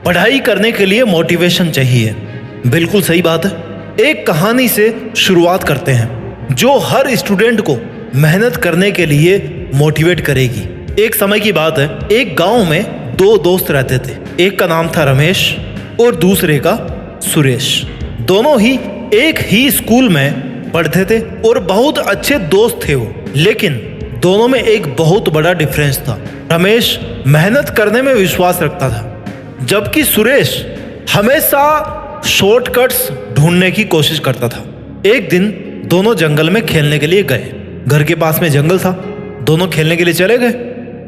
पढ़ाई करने के लिए मोटिवेशन चाहिए। बिल्कुल सही बात है। एक कहानी से शुरुआत करते हैं जो हर स्टूडेंट को मेहनत करने के लिए मोटिवेट करेगी। एक समय की बात है, एक गांव में दो दोस्त रहते थे। एक का नाम था रमेश और दूसरे का सुरेश। दोनों ही एक ही स्कूल में पढ़ते थे और बहुत अच्छे दोस्त थे वो। लेकिन दोनों में एक बहुत बड़ा डिफरेंस था। रमेश मेहनत करने में विश्वास रखता था, जबकि सुरेश हमेशा शॉर्टकट्स ढूंढने की कोशिश करता था। एक दिन दोनों जंगल में खेलने के लिए गए। घर के पास में जंगल था, दोनों खेलने के लिए चले गए।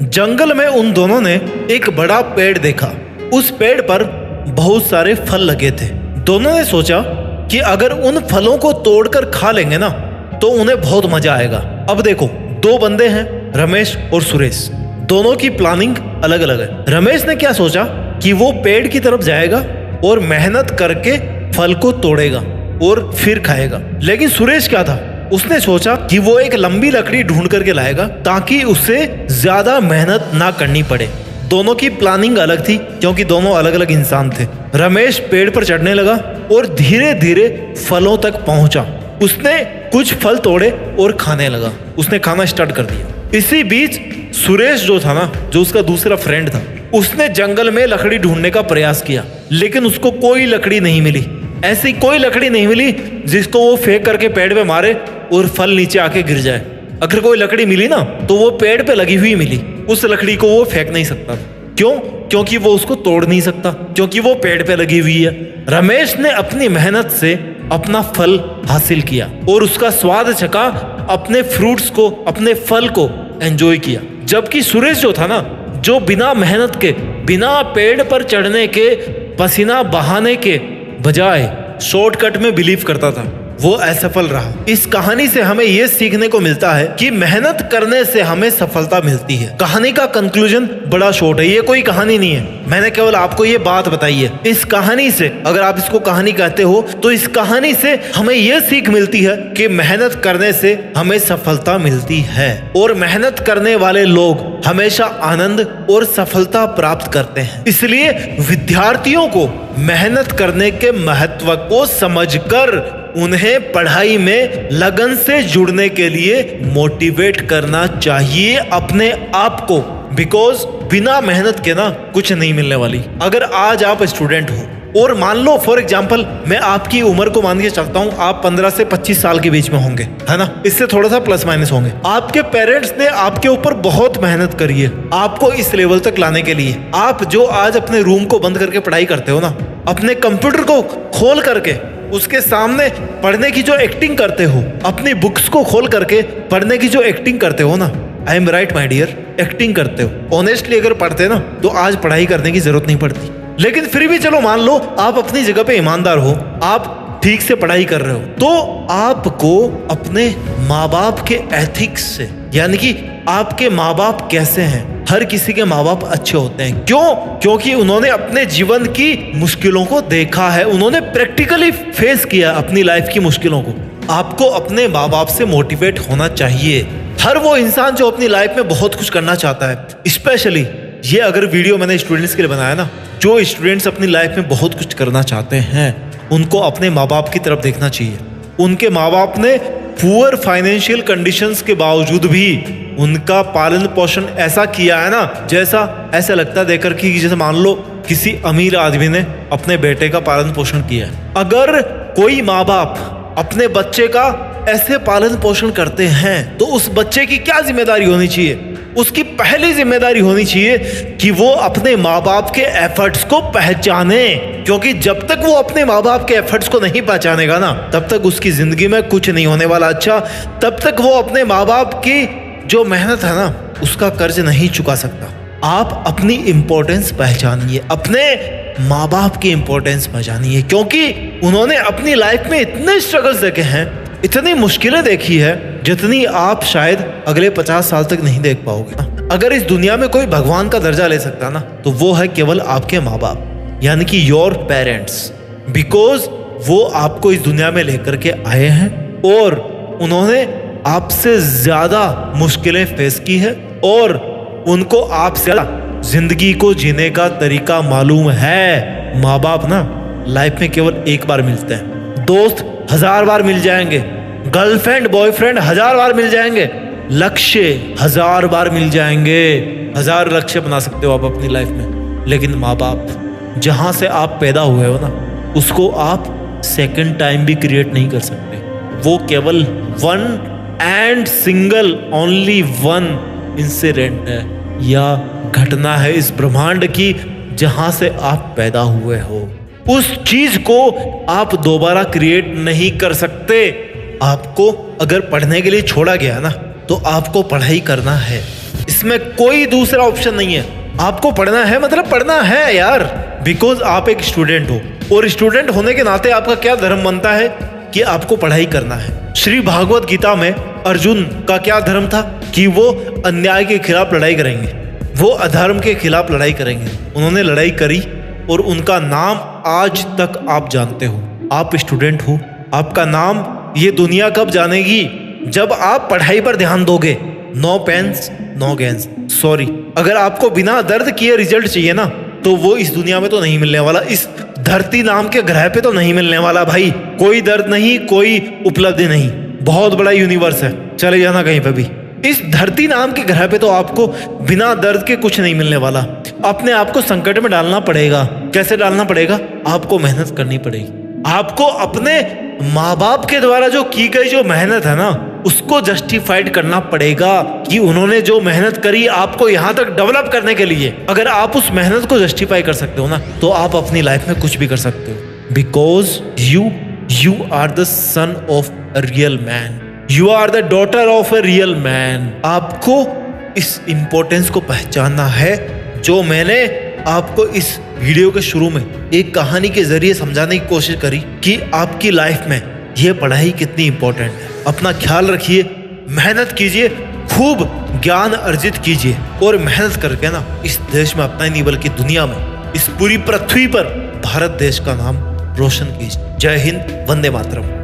जंगल में उन दोनों ने एक बड़ा पेड़ देखा। उस पेड़ पर बहुत सारे फल लगे थे। दोनों ने सोचा कि अगर उन फलों को तोड़कर खा लेंगे ना तो उन्हें बहुत मजा आएगा। अब देखो, दो बंदे हैं, रमेश और सुरेश। दोनों की प्लानिंग अलग अलग है। रमेश ने क्या सोचा कि वो पेड़ की तरफ जाएगा और मेहनत करके फल को तोड़ेगा और फिर खाएगा। लेकिन सुरेश क्या था, उसने सोचा कि वो एक लंबी लकड़ी ढूंढ करके लाएगा ताकि उसे ज्यादा मेहनत ना करनी पड़े। दोनों की प्लानिंग अलग थी क्योंकि दोनों अलग अलग इंसान थे। रमेश पेड़ पर चढ़ने लगा और धीरे धीरे फलों तक पहुंचा। उसने कुछ फल तोड़े और खाने लगा। उसने खाना स्टार्ट कर दिया। इसी बीच सुरेश जो था ना, जो उसका दूसरा फ्रेंड था, उसने जंगल में लकड़ी ढूंढने का प्रयास किया, लेकिन उसको कोई लकड़ी नहीं मिली। ऐसी कोई लकड़ी नहीं मिली जिसको वो फेंक करके पेड़ पे मारे और फल नीचे आके गिर जाए। अगर कोई लकड़ी मिली ना तो वो पेड़ पे लगी हुई मिली। उस लकड़ी को वो फेंक नहीं सकता। क्यों? क्योंकि वो उसको तोड़ नहीं सकता, क्योंकि वो पेड़ पे लगी हुई है। रमेश ने अपनी मेहनत से अपना फल हासिल किया और उसका स्वाद चखा, अपने फ्रूट्स को, अपने फल को एंजॉय किया। जबकि सुरेश जो था ना, जो बिना मेहनत के, बिना पेड़ पर चढ़ने के, पसीना बहाने के बजाय शॉर्टकट में बिलीव करता था, वो असफल रहा। इस कहानी से हमें यह सीखने को मिलता है कि मेहनत करने से हमें सफलता मिलती है। कहानी का कंक्लूजन बड़ा शॉर्ट है, ये कोई कहानी नहीं है, मैंने केवल आपको ये बात बताई है। इस कहानी से, अगर आप इसको कहानी कहते हो, तो इस कहानी से हमें यह सीख मिलती है कि मेहनत करने से हमें सफलता मिलती है और मेहनत करने वाले लोग हमेशा आनंद और सफलता प्राप्त करते हैं। इसलिए विद्यार्थियों को मेहनत करने के महत्व को समझकर उन्हें पढ़ाई में लगन से जुड़ने के लिए मोटिवेट करना चाहिए अपने आप को। बिकॉज बिना मेहनत के ना कुछ नहीं मिलने वाली। अगर आज आप स्टूडेंट हो और मान लो फॉर एग्जांपल मैं आपकी उम्र को मान के चलता हूँ, आप 15 से 25 साल के बीच में होंगे, है ना, इससे थोड़ा सा प्लस माइनस होंगे। आपके पेरेंट्स ने आपके ऊपर बहुत मेहनत करी है आपको इस लेवल तक लाने के लिए। आप जो आज अपने रूम को बंद करके पढ़ाई करते हो ना, अपने कंप्यूटर को खोल करके उसके सामने पढ़ने की जो एक्टिंग करते हो, अपनी बुक्स को खोल करके पढ़ने की जो एक्टिंग करते हो ना, I am right my dear, acting करते हो। ऑनेस्टली अगर पढ़ते ना तो आज पढ़ाई करने की जरूरत नहीं पड़ती। लेकिन फिर भी चलो मान लो आप अपनी जगह पे ईमानदार हो, आप ठीक से पढ़ाई कर रहे हो, तो आपको अपने माँ बाप के एथिक्स से, यानी कि आपके माँ बाप कैसे हैं, हर किसी के माँ बाप अच्छे होते हैं। क्यों? क्योंकि उन्होंने अपने जीवन की मुश्किलों को देखा है, उन्होंने प्रैक्टिकली फेस किया अपनी लाइफ की मुश्किलों को। आपको अपने माँ बाप से मोटिवेट होना चाहिए। हर वो इंसान जो अपनी लाइफ में बहुत कुछ करना चाहता है, स्पेशली ये अगर वीडियो मैंने स्टूडेंट्स के लिए बनाया ना, जो स्टूडेंट्स अपनी लाइफ में बहुत कुछ करना चाहते हैं, उनको अपने माँ बाप की तरफ देखना चाहिए। उनके माँ बाप ने पुअर फाइनेंशियल कंडीशंस के बावजूद भी उनका पालन पोषण ऐसा किया है ना, जैसा ऐसा लगता देकर कि जैसे मान लो किसी अमीर आदमी ने अपने बेटे का पालन पोषण किया है। अगर कोई माँ बाप अपने बच्चे का ऐसे पालन पोषण करते हैं तो उस बच्चे की क्या जिम्मेदारी होनी चाहिए? उसकी पहली जिम्मेदारी होनी चाहिए कि वो अपने माँ बाप के एफर्ट्स को पहचाने, क्योंकि जब तक वो अपने माँ बाप के एफर्ट्स को नहीं पहचानेगा ना, तब तक उसकी जिंदगी में कुछ नहीं होने वाला अच्छा। तब तक वो अपने माँ बाप की जो मेहनत है ना, उसका कर्ज नहीं चुका सकता। आप अपनी इंपॉर्टेंस पहचानिए, अपने माँ बाप की इंपॉर्टेंस पहचानिए, क्योंकि उन्होंने अपनी लाइफ में इतने स्ट्रगल्स देखे हैं, इतनी मुश्किलें देखी है, जितनी आप शायद अगले 50 साल तक नहीं देख पाओगे। अगर इस दुनिया में कोई भगवान का दर्जा ले सकता ना, तो वो है केवल आपके माँ बाप, यानी कि योर पेरेंट्स। बिकॉज वो आपको इस दुनिया में लेकर के आए हैं और उन्होंने आपसे ज्यादा मुश्किलें फेस की है और उनको आपसे जिंदगी को जीने का तरीका मालूम है। माँ बाप ना लाइफ में केवल एक बार मिलते हैं, दोस्त 1000 बार मिल जाएंगे, गर्लफ्रेंड बॉयफ्रेंड 1000 बार मिल जाएंगे, लक्ष्य 1000 बार मिल जाएंगे, 1000 लक्ष्य बना सकते हो आप अपनी लाइफ में। लेकिन माँ बाप, जहां से आप पैदा हुए हो ना, उसको आप सेकंड टाइम भी क्रिएट नहीं कर सकते। वो केवल one and single only one incident है या घटना है इस ब्रह्मांड की, जहां से आप पैदा हुए हो। उस चीज को आप दोबारा क्रिएट नहीं कर सकते। आपको अगर पढ़ने के लिए छोड़ा गया ना, तो आपको पढ़ाई करना है, इसमें कोई दूसरा ऑप्शन नहीं है। आपको पढ़ना है मतलब पढ़ना है यार, बिकॉज आप एक स्टूडेंट हो, और स्टूडेंट होने के नाते आपका क्या धर्म बनता है कि आपको पढ़ाई करना है। श्री भागवत गीता में अर्जुन का क्या धर्म था कि वो अन्याय के खिलाफ लड़ाई करेंगे, वो अधर्म के खिलाफ लड़ाई करेंगे। उन्होंने लड़ाई करी और उनका नाम आज तक आप जानते हो। आप स्टूडेंट हो, आपका नाम ये दुनिया कब जानेगी? जब आप पढ़ाई पर ध्यान दोगे। No pains no gains. Sorry, अगर आपको बिना दर्द किए रिजल्ट चाहिए ना, तो वो इस दुनिया में तो नहीं मिलने वाला, इस धरती नाम के ग्रह पे तो नहीं मिलने वाला भाई। कोई दर्द नहीं, कोई उपलब्धि नहीं, बहुत बड़ा यूनिवर्स है, चले जाना कहीं पे भी। इस धरती नाम के ग्रह पे तो आपको बिना दर्द के कुछ नहीं मिलने वाला। अपने आप को संकट में डालना पड़ेगा। कैसे डालना पड़ेगा? आपको मेहनत करनी पड़ेगी। आपको अपने माँ बाप के द्वारा जो की गई जो मेहनत है ना, उसको जस्टिफाइड करना पड़ेगा कि उन्होंने जो मेहनत करी आपको यहाँ तक डेवलप करने के लिए। अगर आप उस मेहनत को जस्टिफाई कर सकते हो ना, तो आप अपनी लाइफ में कुछ भी कर सकते हो। Because you are the son of a real man, you are the daughter of a real man. आपको इस इंपॉर्टेंस को पहचानना है, जो मैंने आपको इस वीडियो के शुरू में एक कहानी के जरिए समझाने की कोशिश करी कि आपकी लाइफ में यह पढ़ाई कितनी इंपॉर्टेंट है। अपना ख्याल रखिए, मेहनत कीजिए, खूब ज्ञान अर्जित कीजिए, और मेहनत करके ना इस देश में अपना ही नहीं बल्कि दुनिया में, इस पूरी पृथ्वी पर भारत देश का नाम रोशन कीजिए। जय हिंद, वंदे मातरम।